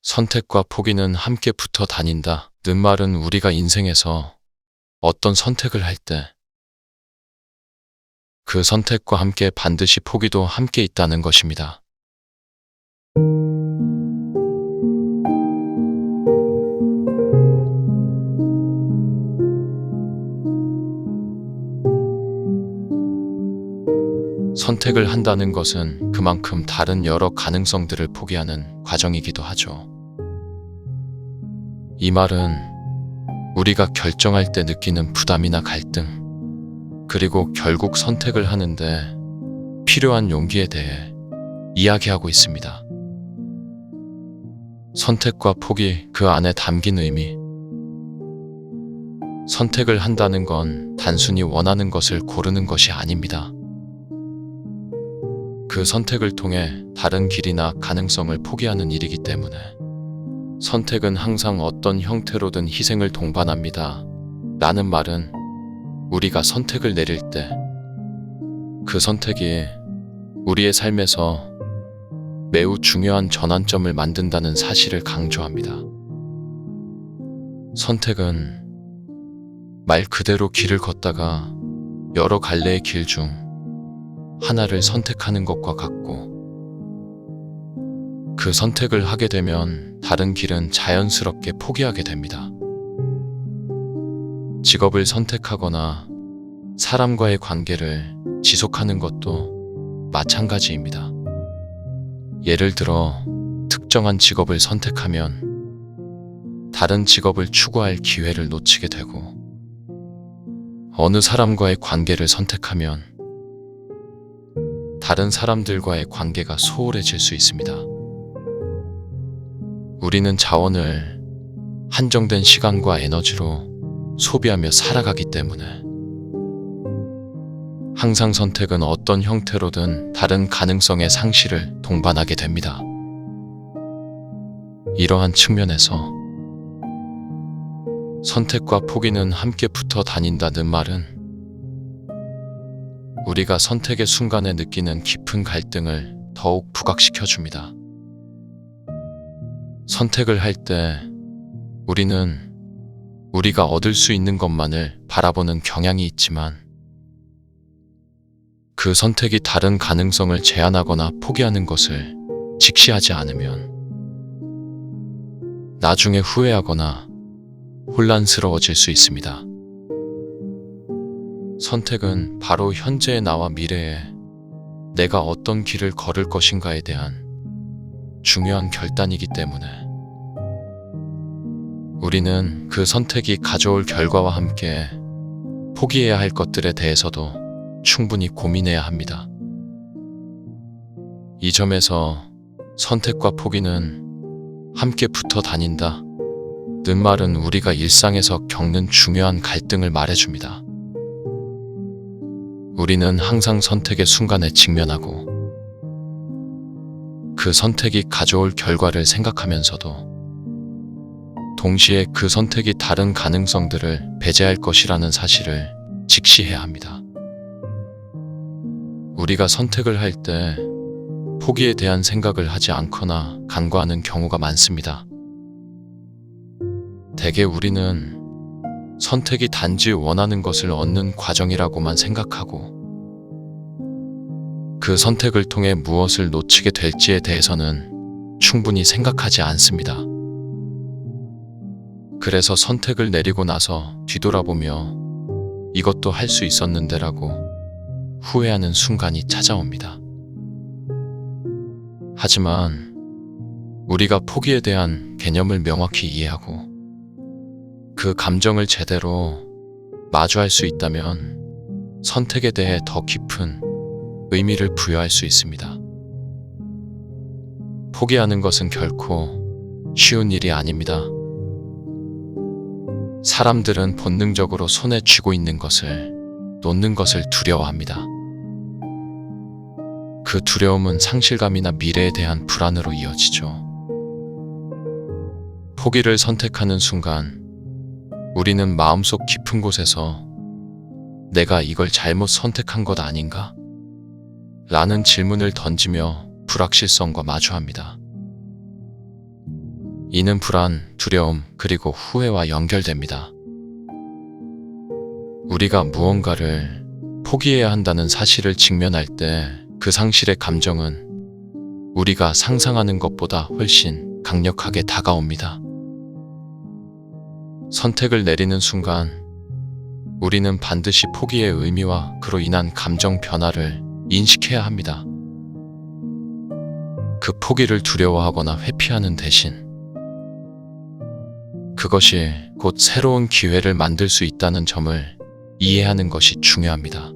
선택과 포기는 함께 붙어 다닌다. 는 말은 우리가 인생에서 어떤 선택을 할 때 그 선택과 함께 반드시 포기도 함께 있다는 것입니다. 선택을 한다는 것은 그만큼 다른 여러 가능성들을 포기하는 과정이기도 하죠. 이 말은 우리가 결정할 때 느끼는 부담이나 갈등, 그리고 결국 선택을 하는데 필요한 용기에 대해 이야기하고 있습니다. 선택과 포기, 그 안에 담긴 의미. 선택을 한다는 건 단순히 원하는 것을 고르는 것이 아닙니다. 그 선택을 통해 다른 길이나 가능성을 포기하는 일이기 때문에 선택은 항상 어떤 형태로든 희생을 동반합니다. 라는 말은 우리가 선택을 내릴 때 그 선택이 우리의 삶에서 매우 중요한 전환점을 만든다는 사실을 강조합니다. 선택은 말 그대로 길을 걷다가 여러 갈래의 길 중 하나를 선택하는 것과 같고, 그 선택을 하게 되면 다른 길은 자연스럽게 포기하게 됩니다. 직업을 선택하거나 사람과의 관계를 지속하는 것도 마찬가지입니다. 예를 들어 특정한 직업을 선택하면 다른 직업을 추구할 기회를 놓치게 되고, 어느 사람과의 관계를 선택하면 다른 사람들과의 관계가 소홀해질 수 있습니다. 우리는 자원을 한정된 시간과 에너지로 소비하며 살아가기 때문에 항상 선택은 어떤 형태로든 다른 가능성의 상실을 동반하게 됩니다. 이러한 측면에서 선택과 포기는 함께 붙어 다닌다는 말은 우리가 선택의 순간에 느끼는 깊은 갈등을 더욱 부각시켜줍니다. 선택을 할 때 우리는 우리가 얻을 수 있는 것만을 바라보는 경향이 있지만, 그 선택이 다른 가능성을 제한하거나 포기하는 것을 직시하지 않으면 나중에 후회하거나 혼란스러워질 수 있습니다. 선택은 바로 현재의 나와 미래에 내가 어떤 길을 걸을 것인가에 대한 중요한 결단이기 때문에 우리는 그 선택이 가져올 결과와 함께 포기해야 할 것들에 대해서도 충분히 고민해야 합니다. 이 점에서 선택과 포기는 함께 붙어 다닌다. 는 말은 우리가 일상에서 겪는 중요한 갈등을 말해줍니다. 우리는 항상 선택의 순간에 직면하고 그 선택이 가져올 결과를 생각하면서도 동시에 그 선택이 다른 가능성들을 배제할 것이라는 사실을 직시해야 합니다. 우리가 선택을 할 때 포기에 대한 생각을 하지 않거나 간과하는 경우가 많습니다. 대개 우리는 선택이 단지 원하는 것을 얻는 과정이라고만 생각하고, 그 선택을 통해 무엇을 놓치게 될지에 대해서는 충분히 생각하지 않습니다. 그래서 선택을 내리고 나서 뒤돌아보며 이것도 할 수 있었는데라고 후회하는 순간이 찾아옵니다. 하지만 우리가 포기에 대한 개념을 명확히 이해하고 그 감정을 제대로 마주할 수 있다면 선택에 대해 더 깊은 의미를 부여할 수 있습니다. 포기하는 것은 결코 쉬운 일이 아닙니다. 사람들은 본능적으로 손에 쥐고 있는 것을 놓는 것을 두려워합니다. 그 두려움은 상실감이나 미래에 대한 불안으로 이어지죠. 포기를 선택하는 순간 우리는 마음속 깊은 곳에서 내가 이걸 잘못 선택한 것 아닌가? 라는 질문을 던지며 불확실성과 마주합니다. 이는 불안, 두려움, 그리고 후회와 연결됩니다. 우리가 무언가를 포기해야 한다는 사실을 직면할 때 그 상실의 감정은 우리가 상상하는 것보다 훨씬 강력하게 다가옵니다. 선택을 내리는 순간 우리는 반드시 포기의 의미와 그로 인한 감정 변화를 인식해야 합니다. 그 포기를 두려워하거나 회피하는 대신 그것이 곧 새로운 기회를 만들 수 있다는 점을 이해하는 것이 중요합니다.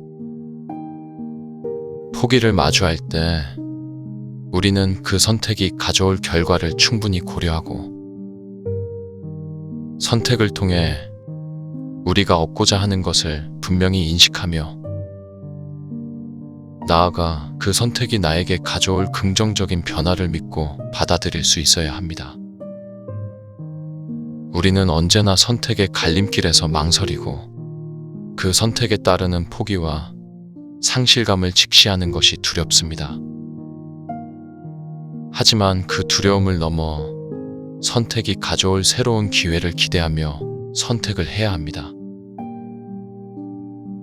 포기를 마주할 때 우리는 그 선택이 가져올 결과를 충분히 고려하고 선택을 통해 우리가 얻고자 하는 것을 분명히 인식하며 나아가 그 선택이 나에게 가져올 긍정적인 변화를 믿고 받아들일 수 있어야 합니다. 우리는 언제나 선택의 갈림길에서 망설이고 그 선택에 따르는 포기와 상실감을 직시하는 것이 두렵습니다. 하지만 그 두려움을 넘어 선택이 가져올 새로운 기회를 기대하며 선택을 해야 합니다.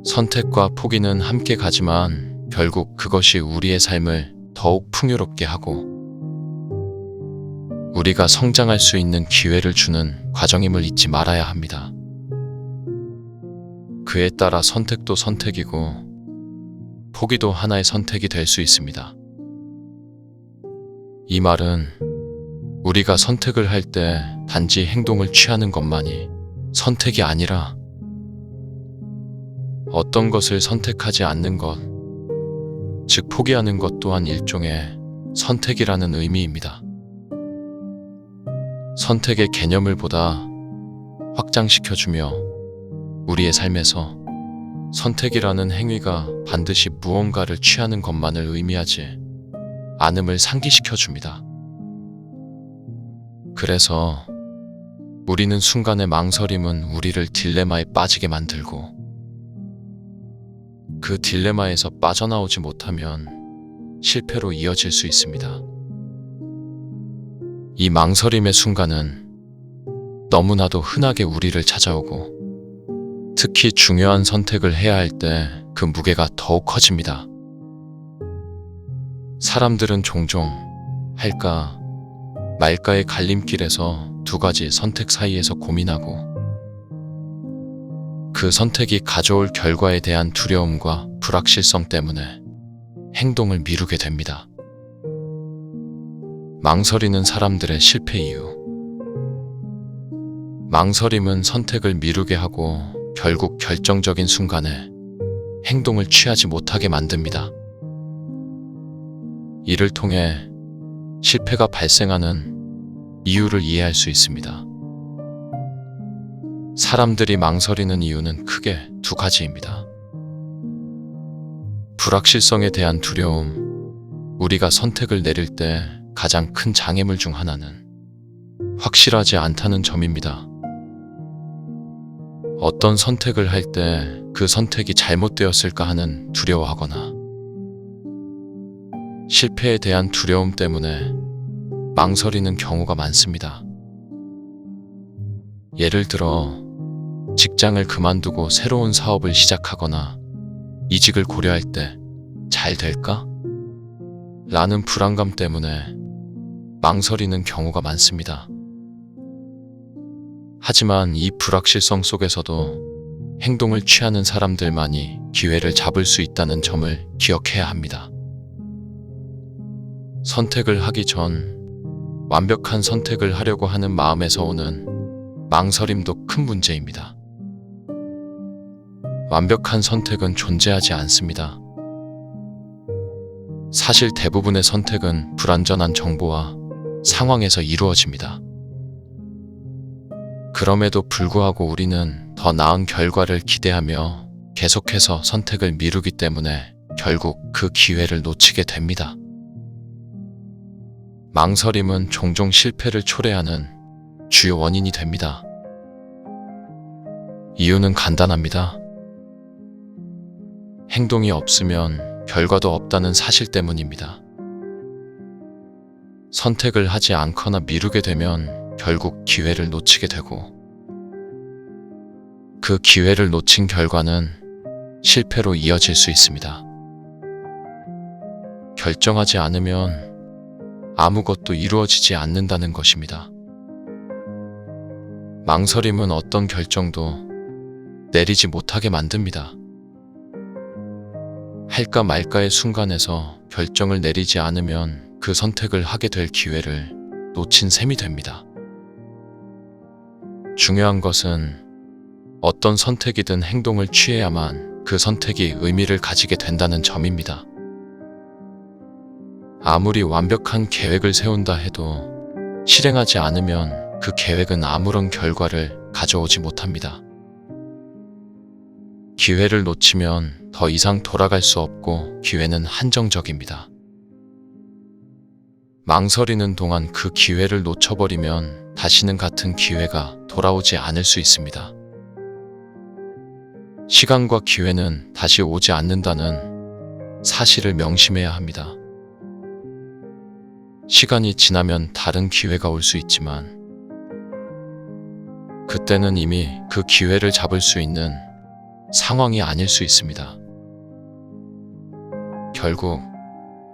선택과 포기는 함께 가지만 결국 그것이 우리의 삶을 더욱 풍요롭게 하고 우리가 성장할 수 있는 기회를 주는 과정임을 잊지 말아야 합니다. 그에 따라 선택도 선택이고 포기도 하나의 선택이 될 수 있습니다. 이 말은 우리가 선택을 할 때 단지 행동을 취하는 것만이 선택이 아니라 어떤 것을 선택하지 않는 것, 즉 포기하는 것 또한 일종의 선택이라는 의미입니다. 선택의 개념을 보다 확장시켜주며 우리의 삶에서 선택이라는 행위가 반드시 무언가를 취하는 것만을 의미하지 않음을 상기시켜줍니다. 그래서 우리는 순간의 망설임은 우리를 딜레마에 빠지게 만들고 그 딜레마에서 빠져나오지 못하면 실패로 이어질 수 있습니다. 이 망설임의 순간은 너무나도 흔하게 우리를 찾아오고 특히 중요한 선택을 해야 할 때 그 무게가 더욱 커집니다. 사람들은 종종 할까 말까의 갈림길에서 두 가지 선택 사이에서 고민하고 그 선택이 가져올 결과에 대한 두려움과 불확실성 때문에 행동을 미루게 됩니다. 망설이는 사람들의 실패 이유. 망설임은 선택을 미루게 하고 결국 결정적인 순간에 행동을 취하지 못하게 만듭니다. 이를 통해 실패가 발생하는 이유를 이해할 수 있습니다. 사람들이 망설이는 이유는 크게 두 가지입니다. 불확실성에 대한 두려움. 우리가 선택을 내릴 때 가장 큰 장애물 중 하나는 확실하지 않다는 점입니다. 어떤 선택을 할 때 그 선택이 잘못되었을까 하는 두려워하거나 실패에 대한 두려움 때문에 망설이는 경우가 많습니다. 예를 들어 직장을 그만두고 새로운 사업을 시작하거나 이직을 고려할 때 잘 될까? 라는 불안감 때문에 망설이는 경우가 많습니다. 하지만 이 불확실성 속에서도 행동을 취하는 사람들만이 기회를 잡을 수 있다는 점을 기억해야 합니다. 선택을 하기 전 완벽한 선택을 하려고 하는 마음에서 오는 망설임도 큰 문제입니다. 완벽한 선택은 존재하지 않습니다. 사실 대부분의 선택은 불완전한 정보와 상황에서 이루어집니다. 그럼에도 불구하고 우리는 더 나은 결과를 기대하며 계속해서 선택을 미루기 때문에 결국 그 기회를 놓치게 됩니다. 망설임은 종종 실패를 초래하는 주요 원인이 됩니다. 이유는 간단합니다. 행동이 없으면 결과도 없다는 사실 때문입니다. 선택을 하지 않거나 미루게 되면 결국 기회를 놓치게 되고, 그 기회를 놓친 결과는 실패로 이어질 수 있습니다. 결정하지 않으면 아무것도 이루어지지 않는다는 것입니다. 망설임은 어떤 결정도 내리지 못하게 만듭니다. 할까 말까의 순간에서 결정을 내리지 않으면 그 선택을 하게 될 기회를 놓친 셈이 됩니다. 중요한 것은 어떤 선택이든 행동을 취해야만 그 선택이 의미를 가지게 된다는 점입니다. 아무리 완벽한 계획을 세운다 해도 실행하지 않으면 그 계획은 아무런 결과를 가져오지 못합니다. 기회를 놓치면 더 이상 돌아갈 수 없고 기회는 한정적입니다. 망설이는 동안 그 기회를 놓쳐버리면 다시는 같은 기회가 돌아오지 않을 수 있습니다. 시간과 기회는 다시 오지 않는다는 사실을 명심해야 합니다. 시간이 지나면 다른 기회가 올 수 있지만 그때는 이미 그 기회를 잡을 수 있는 상황이 아닐 수 있습니다. 결국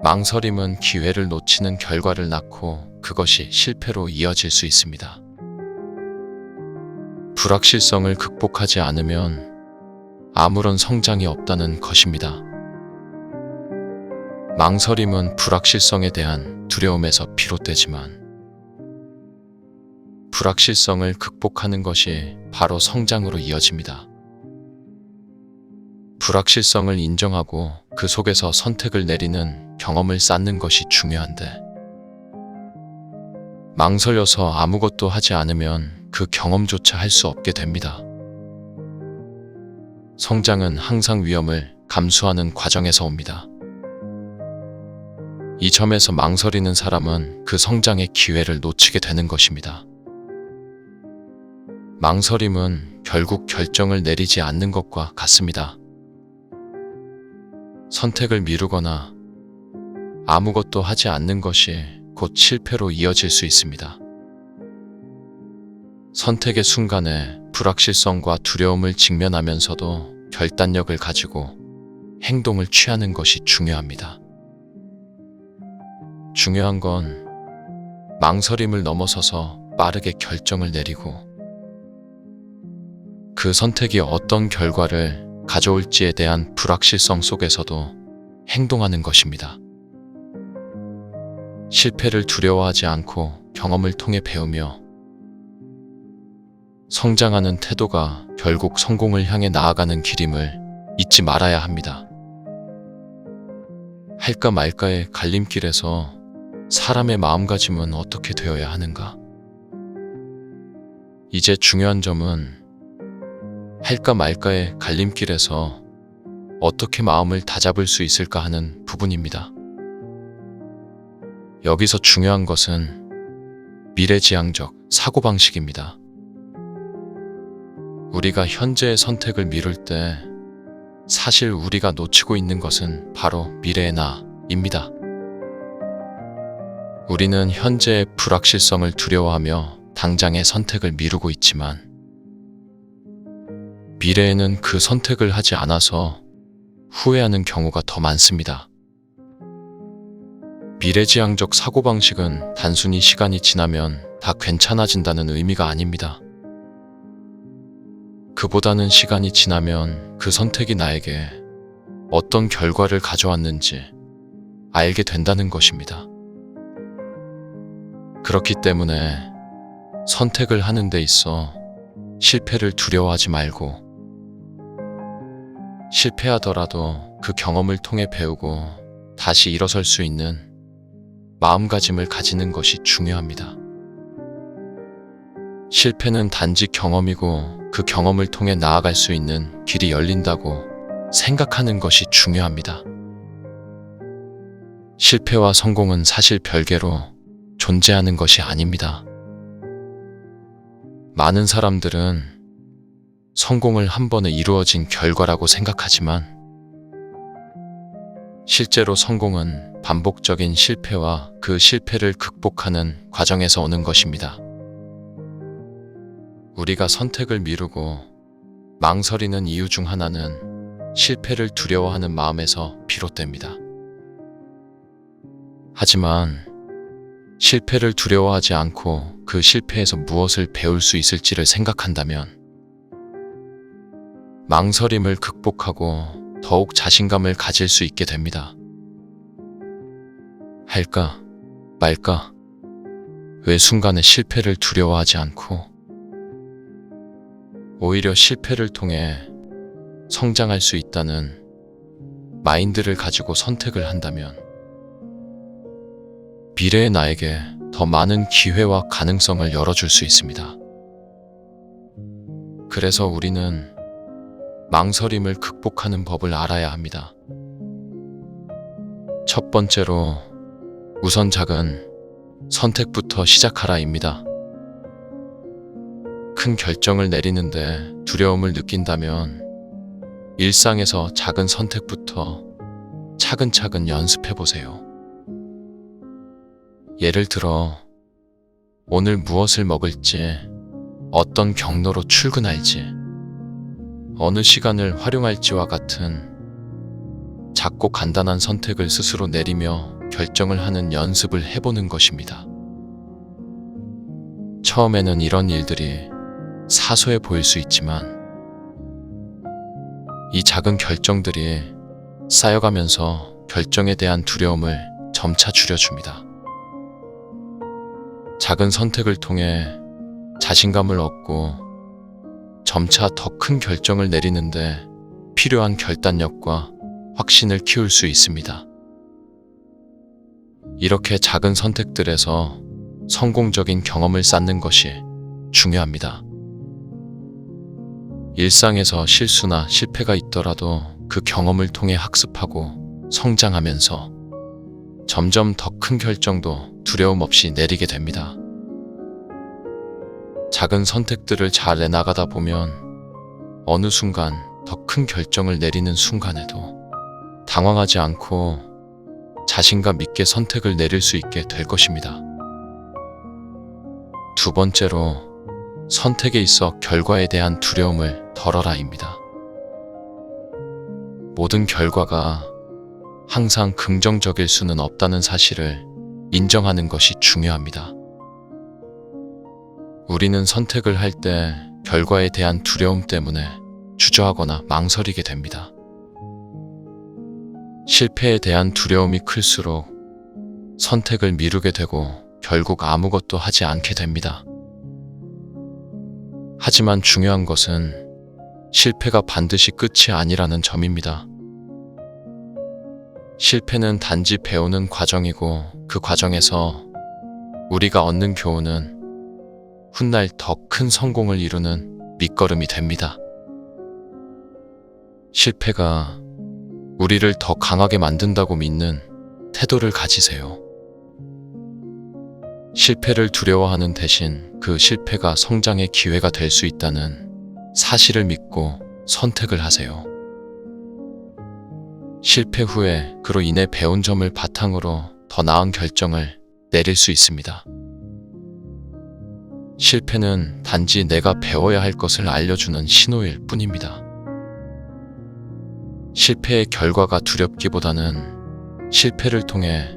망설임은 기회를 놓치는 결과를 낳고 그것이 실패로 이어질 수 있습니다. 불확실성을 극복하지 않으면 아무런 성장이 없다는 것입니다. 망설임은 불확실성에 대한 두려움에서 비롯되지만 불확실성을 극복하는 것이 바로 성장으로 이어집니다. 불확실성을 인정하고 그 속에서 선택을 내리는 경험을 쌓는 것이 중요한데, 망설여서 아무것도 하지 않으면 그 경험조차 할 수 없게 됩니다. 성장은 항상 위험을 감수하는 과정에서 옵니다. 이 점에서 망설이는 사람은 그 성장의 기회를 놓치게 되는 것입니다. 망설임은 결국 결정을 내리지 않는 것과 같습니다. 선택을 미루거나 아무것도 하지 않는 것이 곧 실패로 이어질 수 있습니다. 선택의 순간에 불확실성과 두려움을 직면하면서도 결단력을 가지고 행동을 취하는 것이 중요합니다. 중요한 건 망설임을 넘어서서 빠르게 결정을 내리고 그 선택이 어떤 결과를 가져올지에 대한 불확실성 속에서도 행동하는 것입니다. 실패를 두려워하지 않고 경험을 통해 배우며 성장하는 태도가 결국 성공을 향해 나아가는 길임을 잊지 말아야 합니다. 할까 말까의 갈림길에서 사람의 마음가짐은 어떻게 되어야 하는가? 이제 중요한 점은 할까 말까의 갈림길에서 어떻게 마음을 다잡을 수 있을까 하는 부분입니다. 여기서 중요한 것은 미래지향적 사고방식입니다. 우리가 현재의 선택을 미룰 때 사실 우리가 놓치고 있는 것은 바로 미래의 나입니다. 우리는 현재의 불확실성을 두려워하며 당장의 선택을 미루고 있지만 미래에는 그 선택을 하지 않아서 후회하는 경우가 더 많습니다. 미래지향적 사고방식은 단순히 시간이 지나면 다 괜찮아진다는 의미가 아닙니다. 그보다는 시간이 지나면 그 선택이 나에게 어떤 결과를 가져왔는지 알게 된다는 것입니다. 그렇기 때문에 선택을 하는 데 있어 실패를 두려워하지 말고 실패하더라도 그 경험을 통해 배우고 다시 일어설 수 있는 마음가짐을 가지는 것이 중요합니다. 실패는 단지 경험이고 그 경험을 통해 나아갈 수 있는 길이 열린다고 생각하는 것이 중요합니다. 실패와 성공은 사실 별개로 존재하는 것이 아닙니다. 많은 사람들은 성공을 한 번에 이루어진 결과라고 생각하지만 실제로 성공은 반복적인 실패와 그 실패를 극복하는 과정에서 오는 것입니다. 우리가 선택을 미루고 망설이는 이유 중 하나는 실패를 두려워하는 마음에서 비롯됩니다. 하지만 실패를 두려워하지 않고 그 실패에서 무엇을 배울 수 있을지를 생각한다면 망설임을 극복하고 더욱 자신감을 가질 수 있게 됩니다. 할까 말까? 왜 순간의 실패를 두려워하지 않고 오히려 실패를 통해 성장할 수 있다는 마인드를 가지고 선택을 한다면 미래의 나에게 더 많은 기회와 가능성을 열어줄 수 있습니다. 그래서 우리는 망설임을 극복하는 법을 알아야 합니다. 첫 번째로 우선 작은 선택부터 시작하라입니다. 큰 결정을 내리는데 두려움을 느낀다면 일상에서 작은 선택부터 차근차근 연습해 보세요. 예를 들어 오늘 무엇을 먹을지, 어떤 경로로 출근할지, 어느 시간을 활용할지와 같은 작고 간단한 선택을 스스로 내리며 결정을 하는 연습을 해보는 것입니다. 처음에는 이런 일들이 사소해 보일 수 있지만 이 작은 결정들이 쌓여가면서 결정에 대한 두려움을 점차 줄여줍니다. 작은 선택을 통해 자신감을 얻고 점차 더 큰 결정을 내리는데 필요한 결단력과 확신을 키울 수 있습니다. 이렇게 작은 선택들에서 성공적인 경험을 쌓는 것이 중요합니다. 일상에서 실수나 실패가 있더라도 그 경험을 통해 학습하고 성장하면서 점점 더 큰 결정도 두려움 없이 내리게 됩니다. 작은 선택들을 잘 내나가다 보면 어느 순간 더 큰 결정을 내리는 순간에도 당황하지 않고 자신감 있게 선택을 내릴 수 있게 될 것입니다. 두 번째로 선택에 있어 결과에 대한 두려움을 덜어라입니다. 모든 결과가 항상 긍정적일 수는 없다는 사실을 인정하는 것이 중요합니다. 우리는 선택을 할 때 결과에 대한 두려움 때문에 주저하거나 망설이게 됩니다. 실패에 대한 두려움이 클수록 선택을 미루게 되고 결국 아무것도 하지 않게 됩니다. 하지만 중요한 것은 실패가 반드시 끝이 아니라는 점입니다. 실패는 단지 배우는 과정이고 그 과정에서 우리가 얻는 교훈은 훗날 더 큰 성공을 이루는 밑거름이 됩니다. 실패가 우리를 더 강하게 만든다고 믿는 태도를 가지세요. 실패를 두려워하는 대신 그 실패가 성장의 기회가 될 수 있다는 사실을 믿고 선택을 하세요. 실패 후에 그로 인해 배운 점을 바탕으로 더 나은 결정을 내릴 수 있습니다. 실패는 단지 내가 배워야 할 것을 알려주는 신호일 뿐입니다. 실패의 결과가 두렵기보다는 실패를 통해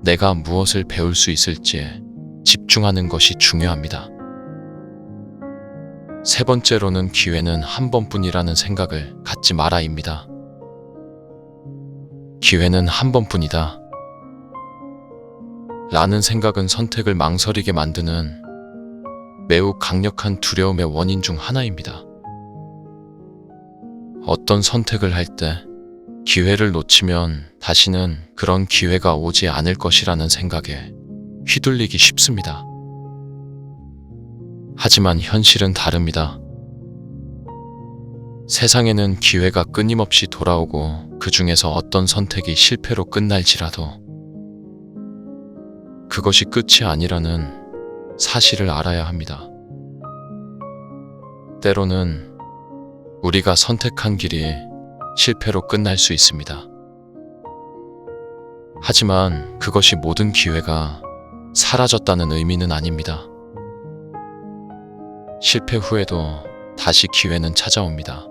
내가 무엇을 배울 수 있을지에 집중하는 것이 중요합니다. 세 번째로는 기회는 한 번뿐이라는 생각을 갖지 마라입니다. 기회는 한 번뿐이다 라는 생각은 선택을 망설이게 만드는 매우 강력한 두려움의 원인 중 하나입니다. 어떤 선택을 할 때 기회를 놓치면 다시는 그런 기회가 오지 않을 것이라는 생각에 휘둘리기 쉽습니다. 하지만 현실은 다릅니다. 세상에는 기회가 끊임없이 돌아오고 그 중에서 어떤 선택이 실패로 끝날지라도 그것이 끝이 아니라는 사실을 알아야 합니다. 때로는 우리가 선택한 길이 실패로 끝날 수 있습니다. 하지만 그것이 모든 기회가 사라졌다는 의미는 아닙니다. 실패 후에도 다시 기회는 찾아옵니다.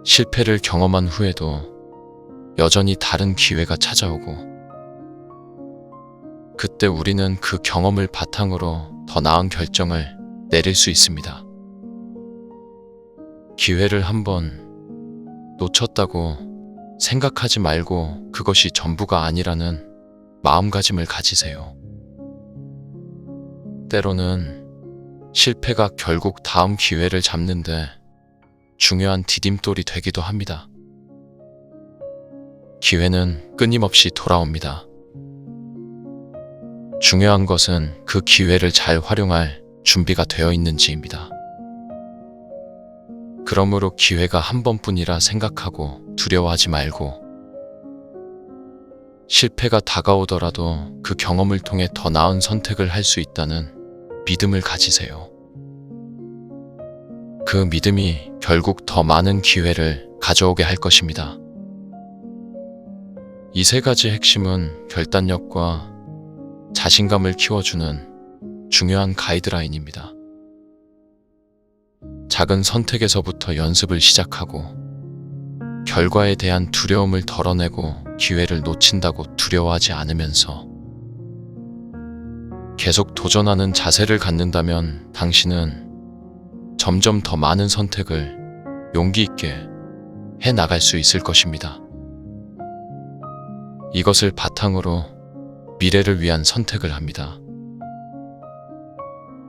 실패를 경험한 후에도 여전히 다른 기회가 찾아오고, 그때 우리는 그 경험을 바탕으로 더 나은 결정을 내릴 수 있습니다. 기회를 한번 놓쳤다고 생각하지 말고 그것이 전부가 아니라는 마음가짐을 가지세요. 때로는 실패가 결국 다음 기회를 잡는데 중요한 디딤돌이 되기도 합니다. 기회는 끊임없이 돌아옵니다. 중요한 것은 그 기회를 잘 활용할 준비가 되어 있는지입니다. 그러므로 기회가 한 번뿐이라 생각하고 두려워하지 말고, 실패가 다가오더라도 그 경험을 통해 더 나은 선택을 할 수 있다는 믿음을 가지세요. 그 믿음이 결국 더 많은 기회를 가져오게 할 것입니다. 이 세 가지 핵심은 결단력과 자신감을 키워주는 중요한 가이드라인입니다. 작은 선택에서부터 연습을 시작하고, 결과에 대한 두려움을 덜어내고 기회를 놓친다고 두려워하지 않으면서 계속 도전하는 자세를 갖는다면 당신은 점점 더 많은 선택을 용기 있게 해 나갈 수 있을 것입니다. 이것을 바탕으로 미래를 위한 선택을 합니다.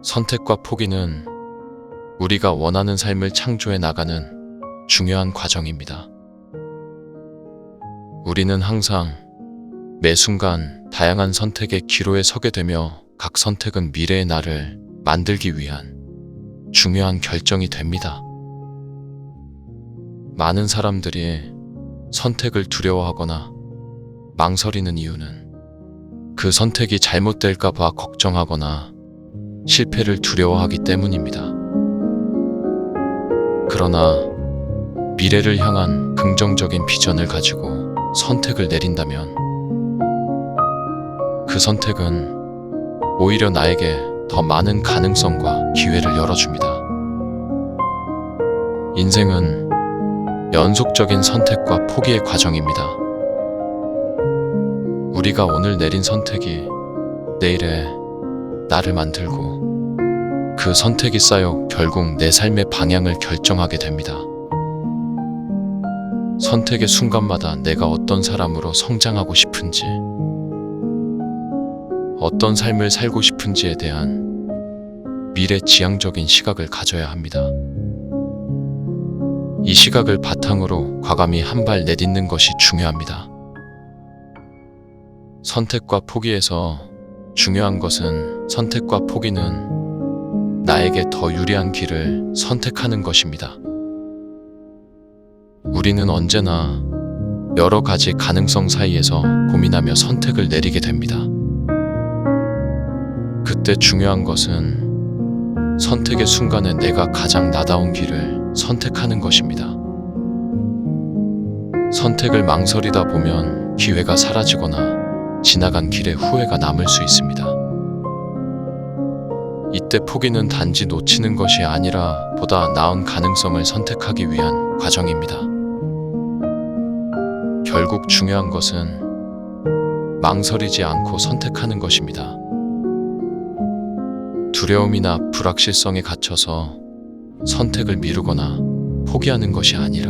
선택과 포기는 우리가 원하는 삶을 창조해 나가는 중요한 과정입니다. 우리는 항상 매 순간 다양한 선택의 기로에 서게 되며, 각 선택은 미래의 나를 만들기 위한 중요한 결정이 됩니다. 많은 사람들이 선택을 두려워하거나 망설이는 이유는 그 선택이 잘못될까 봐 걱정하거나 실패를 두려워하기 때문입니다. 그러나 미래를 향한 긍정적인 비전을 가지고 선택을 내린다면 그 선택은 오히려 나에게 더 많은 가능성과 기회를 열어줍니다. 인생은 연속적인 선택과 포기의 과정입니다. 우리가 오늘 내린 선택이 내일의 나를 만들고, 그 선택이 쌓여 결국 내 삶의 방향을 결정하게 됩니다. 선택의 순간마다 내가 어떤 사람으로 성장하고 싶은지, 어떤 삶을 살고 싶은지에 대한 미래지향적인 시각을 가져야 합니다. 이 시각을 바탕으로 과감히 한 발 내딛는 것이 중요합니다. 선택과 포기에서 중요한 것은, 선택과 포기는 나에게 더 유리한 길을 선택하는 것입니다. 우리는 언제나 여러 가지 가능성 사이에서 고민하며 선택을 내리게 됩니다. 그때 중요한 것은 선택의 순간에 내가 가장 나다운 길을 선택하는 것입니다. 선택을 망설이다 보면 기회가 사라지거나 지나간 길에 후회가 남을 수 있습니다. 이때 포기는 단지 놓치는 것이 아니라 보다 나은 가능성을 선택하기 위한 과정입니다. 결국 중요한 것은 망설이지 않고 선택하는 것입니다. 두려움이나 불확실성에 갇혀서 선택을 미루거나 포기하는 것이 아니라,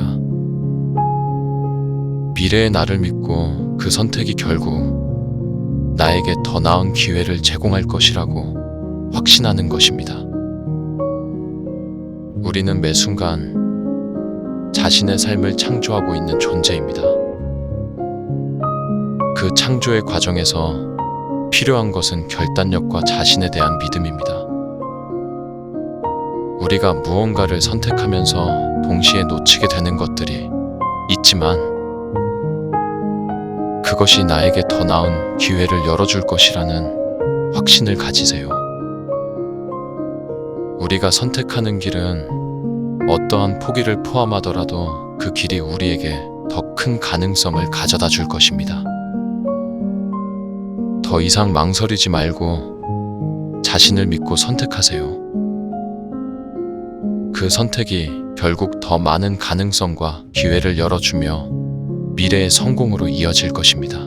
미래의 나를 믿고 그 선택이 결국 나에게 더 나은 기회를 제공할 것이라고 확신하는 것입니다. 우리는 매 순간 자신의 삶을 창조하고 있는 존재입니다. 그 창조의 과정에서 필요한 것은 결단력과 자신에 대한 믿음입니다. 우리가 무언가를 선택하면서 동시에 놓치게 되는 것들이 있지만, 그것이 나에게 더 나은 기회를 열어줄 것이라는 확신을 가지세요. 우리가 선택하는 길은 어떠한 포기를 포함하더라도 그 길이 우리에게 더 큰 가능성을 가져다 줄 것입니다. 더 이상 망설이지 말고 자신을 믿고 선택하세요. 그 선택이 결국 더 많은 가능성과 기회를 열어주며 미래의 성공으로 이어질 것입니다.